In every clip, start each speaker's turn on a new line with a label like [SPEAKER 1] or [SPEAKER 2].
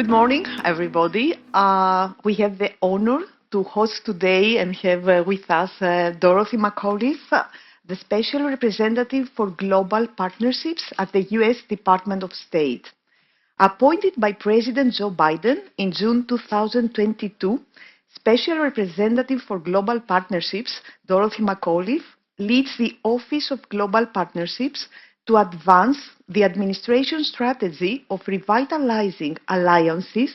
[SPEAKER 1] Good morning, everybody. We have the honor to host today and have with us Dorothy McAuliffe, the Special Representative for Global Partnerships at the U.S. Department of State. Appointed by President Joe Biden in June 2022, Special Representative for Global Partnerships Dorothy McAuliffe leads the Office of Global Partnerships to advance the administration's strategy of revitalizing alliances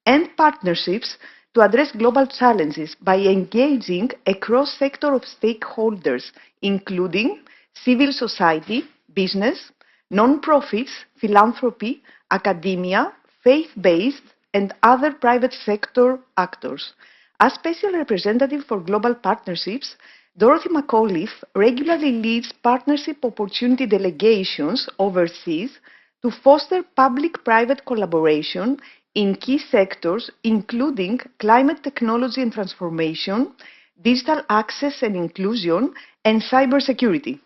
[SPEAKER 1] and partnerships to address global challenges by engaging a cross-sector of stakeholders, including civil society, business, non-profits, philanthropy, academia, faith-based, and other private sector actors. As Special Representative for Global Partnerships, Dorothy McAuliffe regularly leads partnership opportunity delegations overseas to foster public-private collaboration in key sectors, including climate technology and transformation, digital access and inclusion, and cybersecurity.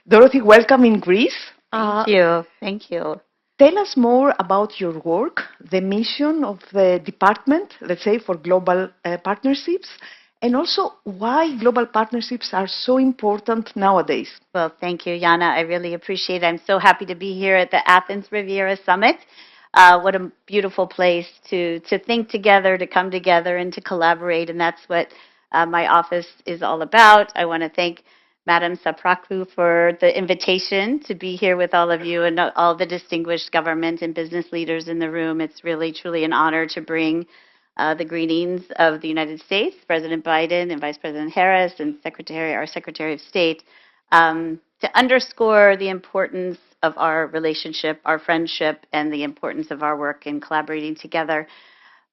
[SPEAKER 1] Dorothy, welcome in Greece.
[SPEAKER 2] Thank you. Thank you.
[SPEAKER 1] Tell us more about your work, the mission of the department, let's say, for global partnerships, and also why global partnerships are so important nowadays.
[SPEAKER 2] Well, thank you, Yanna. I really appreciate it. I'm so happy to be here at the Athens Riviera Summit. What a beautiful place to think together, to come together, and to collaborate. And that's what my office is all about. I want to thank Madam Sapraku for the invitation to be here with all of you and all the distinguished government and business leaders in the room. It's really, truly an honor to bring the greetings of the United States, President Biden and Vice President Harris and our Secretary of State, to underscore the importance of our relationship, our friendship, and the importance of our work in collaborating together.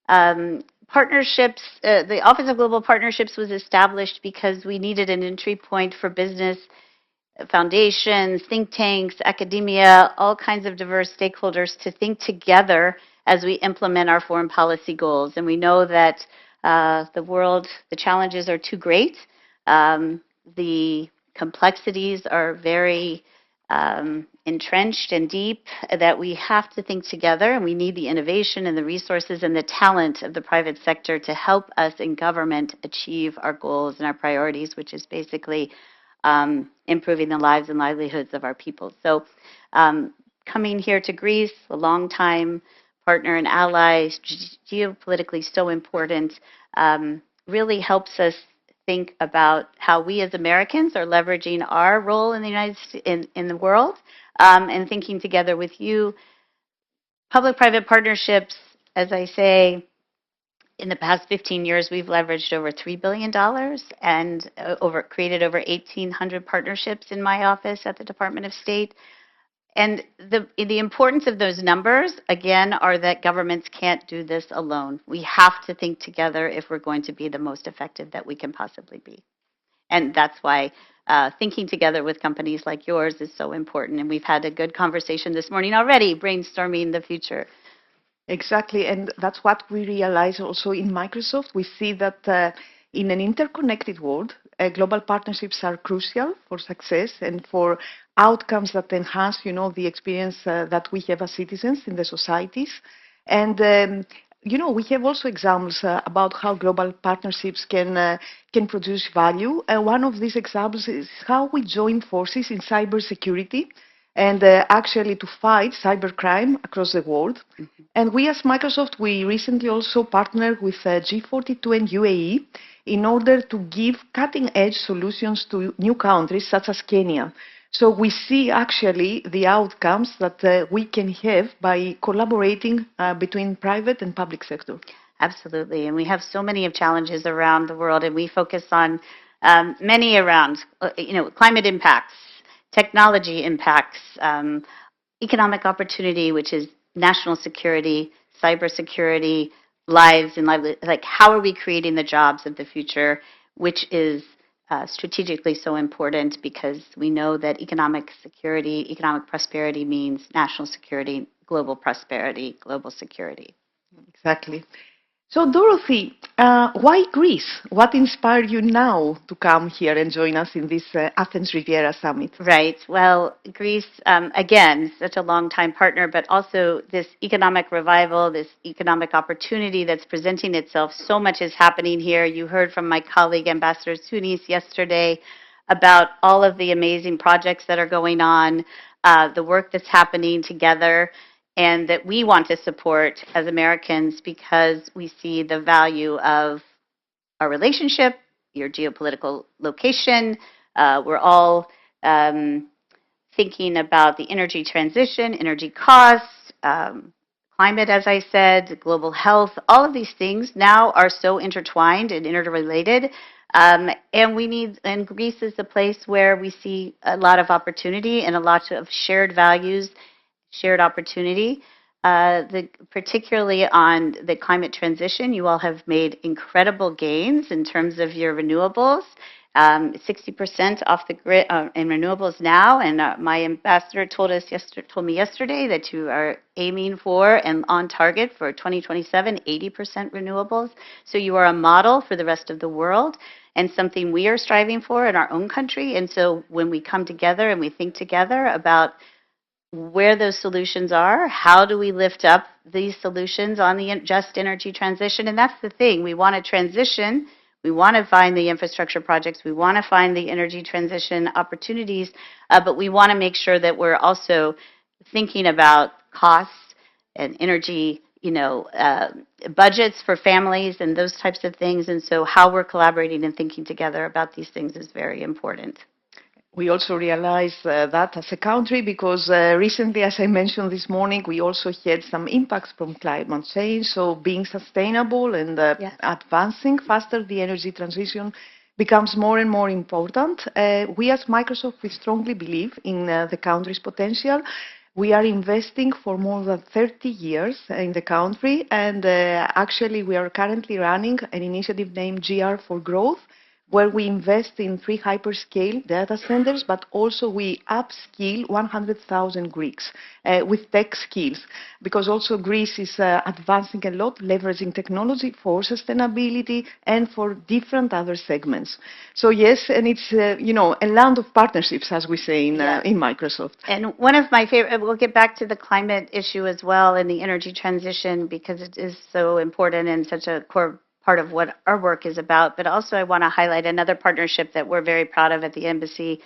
[SPEAKER 2] Partnerships, the Office of Global Partnerships was established because we needed an entry point for business, foundations, think tanks, academia, all kinds of diverse stakeholders to think together as we implement our foreign policy goals. And we know that the challenges are too great. The complexities are very entrenched and deep, that we have to think together, and we need the innovation and the resources and the talent of the private sector to help us in government achieve our goals and our priorities, which is basically improving the lives and livelihoods of our people. So coming here to Greece, a long time partner and ally, geopolitically so important, really helps us think about how we as Americans are leveraging our role in the in the world, and thinking together with you. Public-private partnerships, as I say, in the past 15 years, we've leveraged over $3 billion and created over 1,800 partnerships in my office at the Department of State. And the importance of those numbers, again, are that governments can't do this alone. We have to think together if we're going to be the most effective that we can possibly be. And that's why thinking together with companies like yours is so important. And we've had a good conversation this morning already, brainstorming the future.
[SPEAKER 1] Exactly, and that's what we realize also in Microsoft. We see that in an interconnected world, global partnerships are crucial for success and for outcomes that enhance, the experience that we have as citizens in the societies. And we have also examples about how global partnerships can produce value. One of these examples is how we join forces in cybersecurity and actually to fight cybercrime across the world. Mm-hmm. And we as Microsoft, we recently also partnered with G42 and UAE in order to give cutting-edge solutions to new countries such as Kenya. So we see actually the outcomes that we can have by collaborating between private and public sector.
[SPEAKER 2] Absolutely, and we have so many of challenges around the world, and we focus on many around, climate impacts, technology impacts, economic opportunity, which is national security, cybersecurity, lives and livelihoods. Like, how are we creating the jobs of the future, which is strategically so important because we know that economic security, economic prosperity means national security, global prosperity, global security.
[SPEAKER 1] Exactly. So, Dorothy, why Greece? What inspired you now to come here and join us in this Athens Riviera Summit?
[SPEAKER 2] Right. Well, Greece, again, such a long-time partner, but also this economic revival, this economic opportunity that's presenting itself. So much is happening here. You heard from my colleague, Ambassador Sunis, yesterday about all of the amazing projects that are going on, the work that's happening together, and that we want to support as Americans because we see the value of our relationship, your geopolitical location. We're all um, thinking about the energy transition, energy costs, climate, as I said, global health. All of these things now are so intertwined and interrelated. And Greece is a place where we see a lot of opportunity and a lot of shared values, shared opportunity. Particularly on the climate transition, you all have made incredible gains in terms of your renewables. 60% off the grid in renewables now, and my ambassador told me yesterday that you are aiming for and on target for 2027, 80% renewables. So you are a model for the rest of the world and something we are striving for in our own country. And so when we come together and we think together about where those solutions are, how do we lift up these solutions on the just energy transition? And that's the thing. We want to transition. We want to find the infrastructure projects. We want to find the energy transition opportunities, but we want to make sure that we're also thinking about costs and energy, budgets for families and those types of things. And so how we're collaborating and thinking together about these things is very important.
[SPEAKER 1] We also realize that as a country because recently, as I mentioned this morning, we also had some impacts from climate change. So being sustainable and
[SPEAKER 2] Yes.
[SPEAKER 1] advancing faster the energy transition becomes more and more important. We as Microsoft, we strongly believe in the country's potential. We are investing for more than 30 years in the country, and actually we are currently running an initiative named GR for Growth, where we invest in 3 hyperscale data centers, but also we upskill 100,000 Greeks with tech skills, because also Greece is advancing a lot, leveraging technology for sustainability and for different other segments. So yes, and it's a land of partnerships, as we say in Microsoft.
[SPEAKER 2] And one of my favorite, we'll get back to the climate issue as well and the energy transition because it is so important and such a core part of what our work is about. But also I want to highlight another partnership that we're very proud of at the embassy,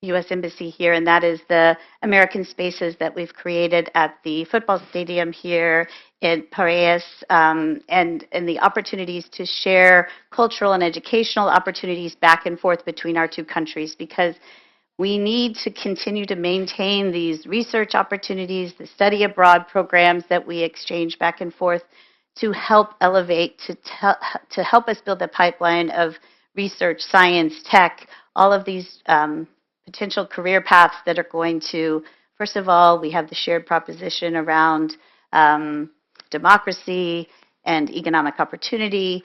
[SPEAKER 2] U.S. Embassy here, and that is the American spaces that we've created at the football stadium here in Piraeus, and the opportunities to share cultural and educational opportunities back and forth between our two countries, because we need to continue to maintain these research opportunities, the study abroad programs that we exchange back and forth to help elevate, to help us build a pipeline of research, science, tech, all of these potential career paths that are going to, first of all, we have the shared proposition around democracy and economic opportunity,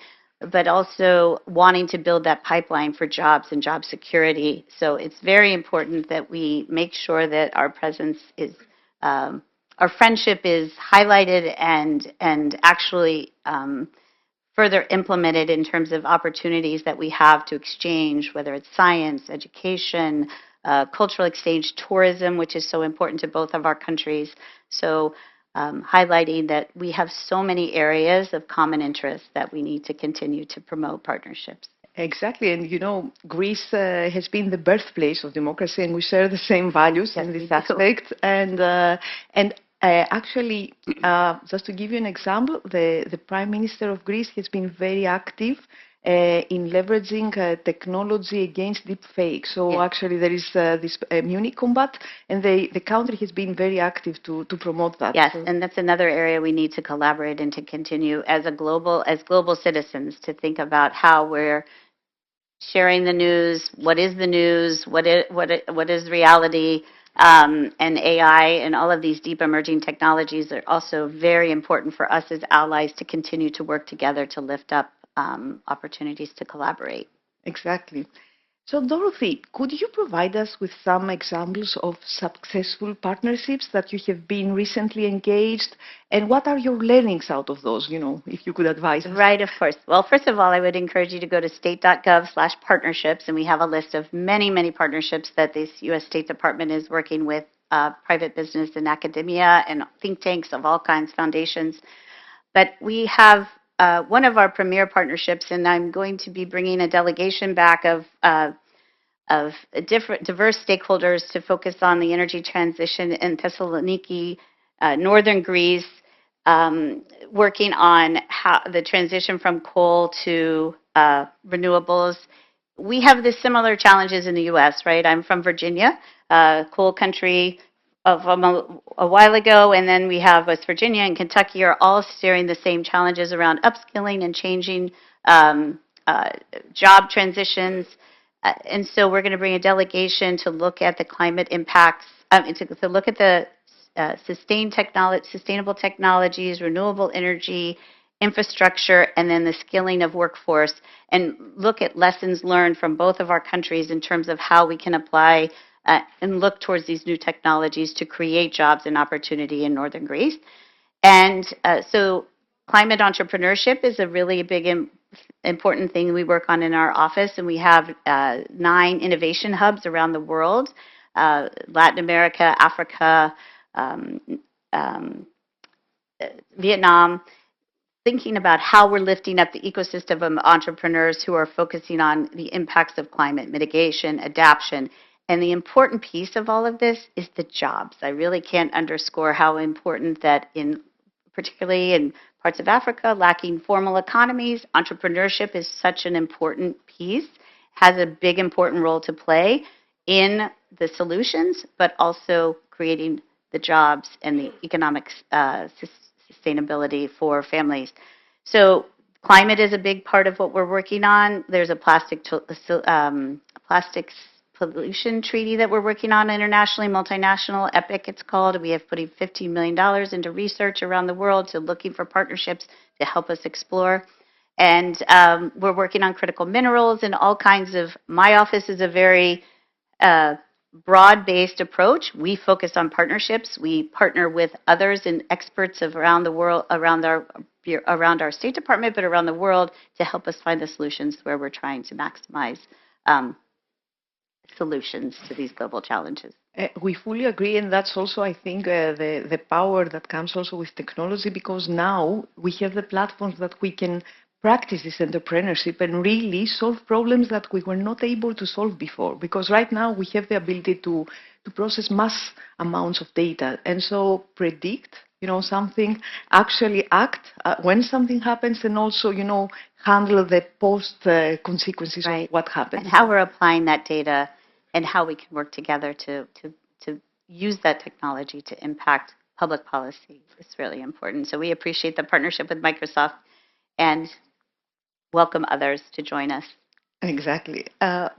[SPEAKER 2] but also wanting to build that pipeline for jobs and job security. So it's very important that we make sure that our presence is our friendship is highlighted and actually further implemented in terms of opportunities that we have to exchange, whether it's science, education, cultural exchange, tourism, which is so important to both of our countries. So highlighting that we have so many areas of common interest that we need to continue to promote partnerships.
[SPEAKER 1] Exactly, and Greece has been the birthplace of democracy, and we share the same values in this aspect. And actually, just to give you an example, the Prime Minister of Greece has been very active in leveraging technology against deepfake. So actually, there is this Munich combat, and the country has been very active to promote that.
[SPEAKER 2] Yes, and that's another area we need to collaborate and to continue as global citizens to think about how we're sharing the news, what is the news, what is reality, and AI and all of these deep emerging technologies are also very important for us as allies to continue to work together to lift up opportunities to collaborate.
[SPEAKER 1] Exactly. So, Dorothy, could you provide us with some examples of successful partnerships that you have been recently engaged, and what are your learnings out of those, if you could advise us?
[SPEAKER 2] Right, of course. Well, first of all, I would encourage you to go to state.gov/partnerships, and we have a list of many, many partnerships that this U.S. State Department is working with private business and academia and think tanks of all kinds, foundations. But we have one of our premier partnerships, and I'm going to be bringing a delegation back of different diverse stakeholders to focus on the energy transition in Thessaloniki, northern Greece, working on how the transition from coal to renewables. We have the similar challenges in the U.S., right? I'm from Virginia, coal country from a while ago, and then we have West Virginia and Kentucky are all sharing the same challenges around upskilling and changing job transitions. And so we're going to bring a delegation to look at the climate impacts, to look at the sustainable technologies, renewable energy, infrastructure, and then the skilling of workforce, and look at lessons learned from both of our countries in terms of how we can apply and look towards these new technologies to create jobs and opportunity in northern Greece. And so climate entrepreneurship is a really big important thing we work on in our office, and we have 9 innovation hubs around the world, Latin America, Africa, Vietnam, thinking about how we're lifting up the ecosystem of entrepreneurs who are focusing on the impacts of climate mitigation, adaptation. And the important piece of all of this is the jobs. I really can't underscore how important that particularly in parts of Africa, lacking formal economies, entrepreneurship is such an important piece, has a big important role to play in the solutions, but also creating the jobs and the economic sustainability for families. So climate is a big part of what we're working on. There's a plastics pollution treaty that we're working on internationally, multinational, EPIC it's called. We have putting $15 million into research around the world to looking for partnerships to help us explore. And we're working on critical minerals and all kinds of, my office is a very broad-based approach. We focus on partnerships. We partner with others and experts around the world, around our State Department, but around the world to help us find the solutions where we're trying to maximize solutions to these global challenges.
[SPEAKER 1] We fully agree, and that's also, I think, the power that comes also with technology, because now we have the platforms that we can practice this entrepreneurship and really solve problems that we were not able to solve before. Because right now we have the ability to process mass amounts of data, and so predict, something, actually act when something happens, and also, handle the post consequences of what happens.
[SPEAKER 2] And how we're applying that data and how we can work together to use that technology to impact public policy is really important. So we appreciate the partnership with Microsoft and welcome others to join us.
[SPEAKER 1] Exactly.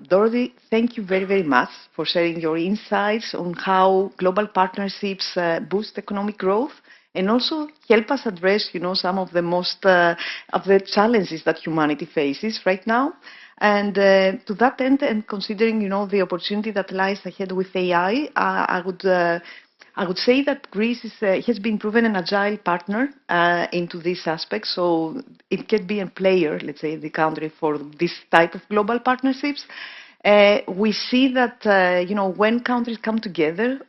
[SPEAKER 1] Dorothy, thank you very, very much for sharing your insights on how global partnerships boost economic growth and also help us address, some of the most of the challenges that humanity faces right now. And to that end, and considering, the opportunity that lies ahead with AI, I would say that Greece has been proven an agile partner into this aspect, so it can be a player, let's say, in the country for this type of global partnerships. We see that, when countries come together,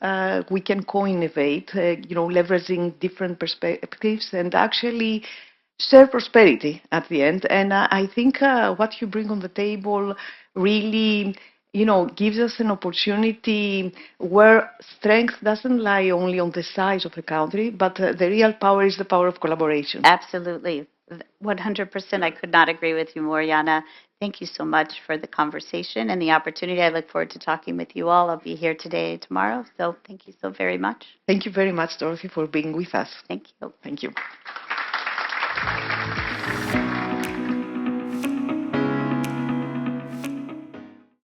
[SPEAKER 1] we can co-innovate, leveraging different perspectives and actually share prosperity at the end. And I think what you bring on the table really, gives us an opportunity where strength doesn't lie only on the size of a country, but the real power is the power of collaboration.
[SPEAKER 2] Absolutely. 100%. I could not agree with you more, Yanna. Thank you so much for the conversation and the opportunity. I look forward to talking with you all. I'll be here today and tomorrow. So thank you so very much.
[SPEAKER 1] Thank you very much, Dorothy, for being with us.
[SPEAKER 2] Thank you.
[SPEAKER 1] Thank you.